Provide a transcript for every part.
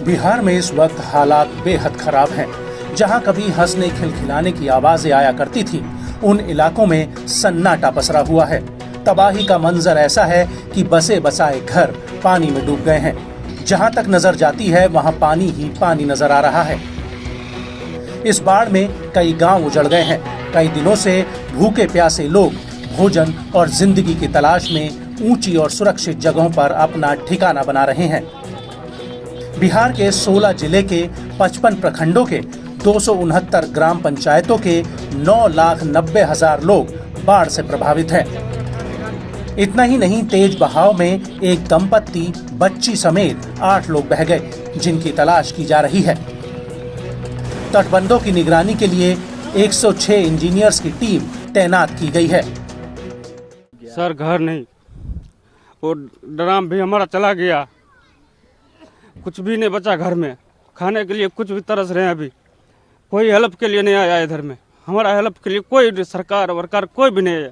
बिहार में इस वक्त हालात बेहद खराब हैं। जहां कभी हंसने खिलखिलाने की आवाजें आया करती थी, उन इलाकों में सन्नाटा पसरा हुआ है। तबाही का मंजर ऐसा है कि बसे बसाए घर पानी में डूब गए हैं। जहां तक नजर जाती है वहां पानी ही पानी नजर आ रहा है। इस बाढ़ में कई गांव उजड़ गए हैं। कई दिनों से भूखे प्यासे लोग भोजन और जिंदगी की तलाश में ऊंची और सुरक्षित जगहों पर अपना ठिकाना बना रहे हैं। बिहार के 16 जिले के 55 प्रखंडों के 269 ग्राम पंचायतों के 9,90,000 लोग बाढ़ से प्रभावित हैं। इतना ही नहीं, तेज बहाव में एक दंपत्ति बच्ची समेत 8 लोग बह गए, जिनकी तलाश की जा रही है। तटबंधों की निगरानी के लिए 106 इंजीनियर्स की टीम तैनात की गई है। सर घर नहीं, वो ड्राम भी हमारा चला गया, कुछ भी नहीं बचा घर में, खाने के लिए कुछ भी तरस रहे हैं। अभी कोई हेल्प के लिए नहीं आया इधर में, हमारा हेल्प के लिए कोई सरकार वरकार कोई भी नहीं आया,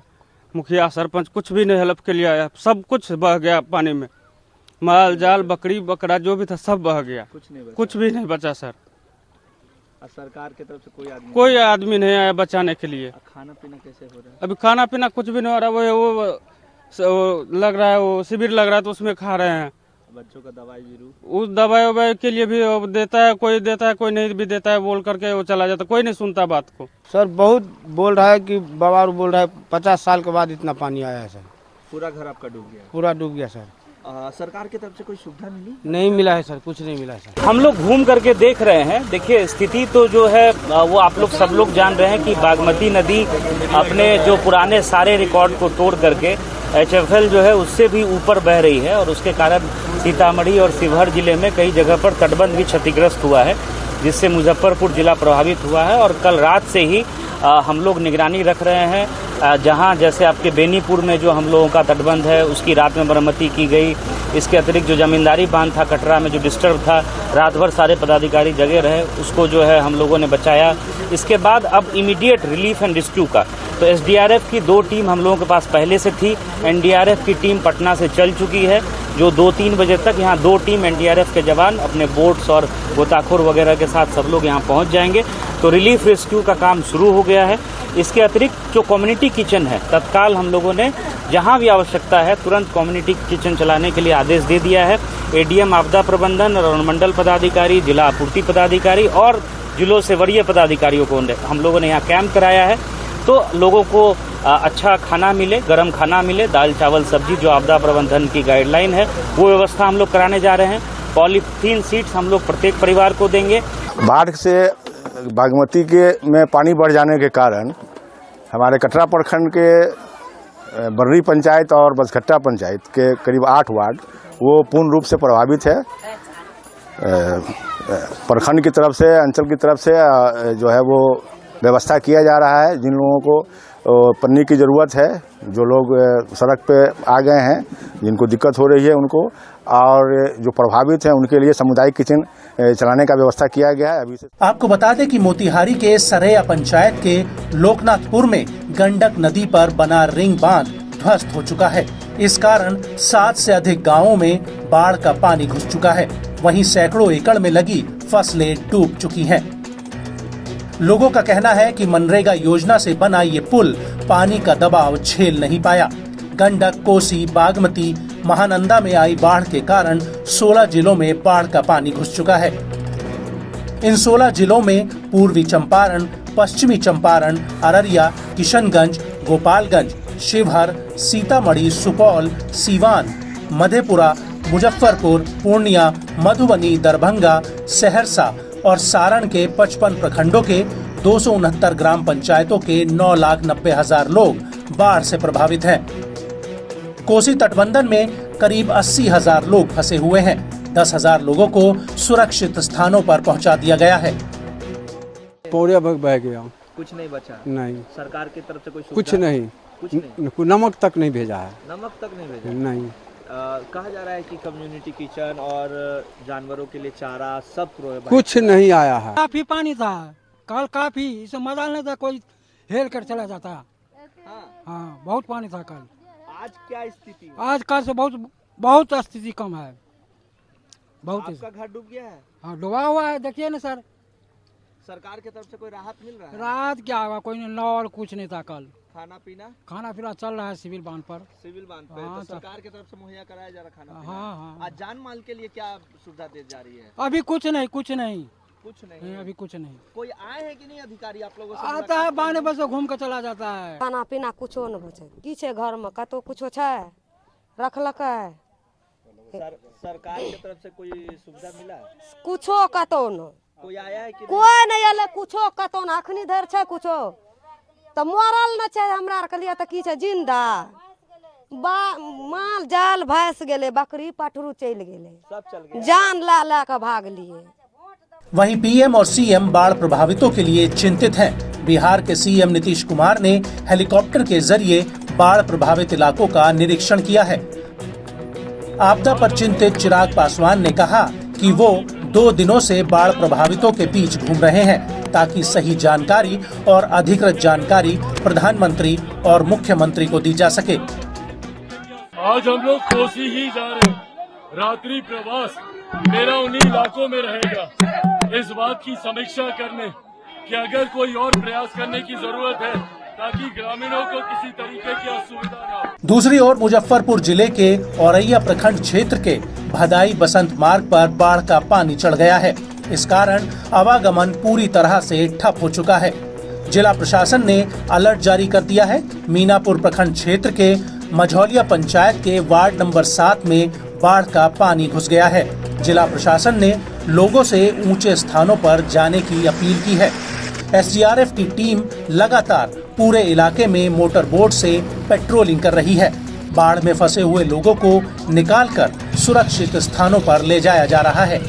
मुखिया सरपंच कुछ भी नहीं हेल्प के लिए आया। सब कुछ बह गया पानी में, माल जाल बकरी बकरा जो भी था सब बह गया, कुछ भी नहीं बचा सर। सरकार की तरफ से कोई आदमी नहीं आया बचाने के लिए। खाना पीना कैसे हो रहा है? अभी खाना पीना कुछ भी नहीं हो रहा। वो लग रहा है, वो शिविर लग रहा है तो उसमें खा रहे हैं। बच्चों का दवाई बीरू, उस दवाई ववाई के लिए भी देता है, कोई नहीं भी देता है, बोल करके वो चला जाता, कोई नहीं सुनता बात को। सर बहुत बोल रहा है कि बाबा बोल रहा है 50 साल के बाद इतना पानी आया है सर। पूरा घर आपका डूब गया? पूरा डूब गया सर। सरकार की तरफ से कोई सुविधा नहीं मिला है सर, कुछ नहीं मिला है सर। हम लोग घूम करके देख रहे हैं। देखिए स्थिति तो जो है वो आप लोग सब लोग जान रहे हैं कि बागमती नदी अपने जो पुराने सारे रिकॉर्ड को तोड़ करके HFL जो है उससे भी ऊपर बह रही है, और उसके कारण सीतामढ़ी और शिवहर जिले में कई जगह पर तटबंध भी क्षतिग्रस्त हुआ है, जिससे मुजफ्फरपुर जिला प्रभावित हुआ है। और कल रात से ही हम लोग निगरानी रख रहे हैं। जहां जैसे आपके बेनीपुर में जो हम लोगों का तटबंध है उसकी रात में मरम्मती की गई। इसके अतिरिक्त जो जमींदारी बांध था कटरा में जो डिस्टर्ब था, रात भर सारे पदाधिकारी जगे रहे, उसको जो है हम लोगों ने बचाया। इसके बाद अब इमीडिएट रिलीफ एंड रेस्क्यू का तो SDRF की 2 टीम हम लोगों के पास पहले से थी। NDRF की टीम पटना से चल चुकी है, जो 2-3 बजे तक यहाँ 2 टीम NDRF के जवान अपने बोट्स और गोताखोर वगैरह के साथ सब लोग यहाँ पहुँच जाएंगे। तो रिलीफ रेस्क्यू का काम शुरू हो गया है। इसके अतिरिक्त जो कम्युनिटी किचन है, तत्काल हम लोगों ने जहाँ भी आवश्यकता है तुरंत कम्युनिटी किचन चलाने के लिए आदेश दे दिया है। ADM आपदा प्रबंधन और अनुमंडल पदाधिकारी, जिला आपूर्ति पदाधिकारी और जिलों से वरीय पदाधिकारियों को हम लोगों ने यहाँ कैंप कराया है। तो लोगों को अच्छा खाना मिले, गर्म खाना मिले, दाल चावल सब्जी जो आपदा प्रबंधन की गाइडलाइन है वो व्यवस्था हम लोग कराने जा रहे हैं। पॉलीथीन सीट्स हम लोग प्रत्येक परिवार को देंगे। बाढ़ से बागमती के में पानी बढ़ जाने के कारण हमारे कटरा प्रखंड के बर्री पंचायत और बसघट्टा पंचायत के करीब 8 वार्ड वो पूर्ण रूप से प्रभावित है। प्रखंड की तरफ से, अंचल की तरफ से जो है वो व्यवस्था किया जा रहा है। जिन लोगों को पन्नी की ज़रूरत है, जो लोग सड़क पे आ गए हैं, जिनको दिक्कत हो रही है उनको, और जो प्रभावित हैं उनके लिए सामुदायिक किचन चलाने का व्यवस्था किया गया है अभी से। आपको बता दें कि मोतिहारी के सरैया पंचायत के लोकनाथपुर में गंडक नदी पर बना रिंग बांध ध्वस्त हो चुका है। इस कारण 7 से अधिक गाँवों में बाढ़ का पानी घुस चुका है। वहीं सैकड़ों एकड़ में लगी फसलें डूब चुकी हैं। लोगों का कहना है कि मनरेगा योजना से बना ये पुल पानी का दबाव झेल नहीं पाया। गंडक, कोसी, बागमती, महानंदा में आई बाढ़ के कारण 16 जिलों में बाढ़ का पानी घुस चुका है। इन 16 जिलों में पूर्वी चंपारण, पश्चिमी चंपारण, अररिया, किशनगंज, गोपालगंज, शिवहर, सीतामढ़ी, सुपौल, सीवान, मधेपुरा, मुजफ्फरपुर, पूर्णिया, मधुबनी, दरभंगा, सहरसा और सारण के 55 प्रखंडों के 269 ग्राम पंचायतों के 9,90,000 लोग बाढ़ से प्रभावित हैं। कोसी तटबंधन में करीब 80,000 लोग फंसे हुए हैं। 10,000 लोगों को सुरक्षित स्थानों पर पहुंचा दिया गया है। पौड़िया बह गया, कुछ नहीं बचा? नहीं। सरकार की तरफ से कोई कुछ नहीं, नमक तक नहीं भेजा है। नमक तक नहीं भेजा? नहीं। कहा जा रहा है कि कम्युनिटी किचन और जानवरों के लिए चारा सब कुछ नहीं आया है। काफी पानी था कल, काफी इसे मजा नहीं था, कोई हेल कर चला जाता। हाँ बहुत पानी था कल। आज क्या स्थिति? आज कल से बहुत स्थिति कम है। बहुत ही। आपका घर डूब गया है? हाँ डूबा हुआ है, देखिए ना सर। सरकार की तरफ से कोई राहत मिल रहा है? रात क्या होगा, कोई नॉल कुछ नहीं था कल। खाना पीना? खाना पीना चल रहा है सिविल बांध पर। सिविल बांध पे हाँ, तो सरकार की तरफ से मुहैया कराया जा रहा खाना? हाँ हाँ। आज जान माल के लिए क्या सुविधा दी जा रही है? अभी कुछ नहीं, कुछ नहीं, कुछ नहीं। अभी कुछ नहीं। कोई आए हैं कि नहीं अधिकारी आप लोगों से? आता है बाने बस घूम के चला जाता है। खाना पीना कुछो न बचे की छे घर में, कतो कुछो छै रखलक है? सरकार की तरफ से कोई सुविधा मिला है? कुछो कतो न, कोई आया है कि कोई नहीं आले, कुछो कतो न। अखनी धर छै कुछो तो मरल न छै हमरा आर के लिए, तो की छै जिंदा माल जाल भैंस गेले, बकरी पटरू चल गेले, सब चल गया? जान ला के भाग लिए। वहीं पीएम और सीएम बाढ़ प्रभावितों के लिए चिंतित हैं। बिहार के सीएम नीतीश कुमार ने हेलीकॉप्टर के जरिए बाढ़ प्रभावित इलाकों का निरीक्षण किया है। आपदा पर चिंतित चिराग पासवान ने कहा कि वो 2 दिनों से बाढ़ प्रभावितों के बीच घूम रहे हैं ताकि सही जानकारी और अधिकृत जानकारी प्रधानमंत्री और मुख्यमंत्री को दी जा सके। आज हम लोग कोसी ही जा रहे हैं। रात्रि प्रवास मेरा उन्हीं इलाकों में रहेगा, इस बात की समीक्षा करने कि अगर कोई और प्रयास करने की जरूरत है ताकि ग्रामीणों को किसी तरीके की असुविधा न हो। दूसरी ओर मुजफ्फरपुर जिले के औरैया प्रखंड क्षेत्र के भदाई बसंत मार्ग पर बाढ़ का पानी चढ़ गया है। इस कारण आवागमन पूरी तरह से ठप हो चुका है। जिला प्रशासन ने अलर्ट जारी कर दिया है। मीनापुर प्रखंड क्षेत्र के मझौलिया पंचायत के वार्ड नंबर 7 में बाढ़ का पानी घुस गया है। जिला प्रशासन ने लोगों से ऊंचे स्थानों पर जाने की अपील की है। एसडीआरएफ की टीम लगातार पूरे इलाके में मोटर बोट से पेट्रोलिंग कर रही है। बाढ़ में फंसे हुए लोगों को निकालकर सुरक्षित स्थानों पर ले जाया जा रहा है।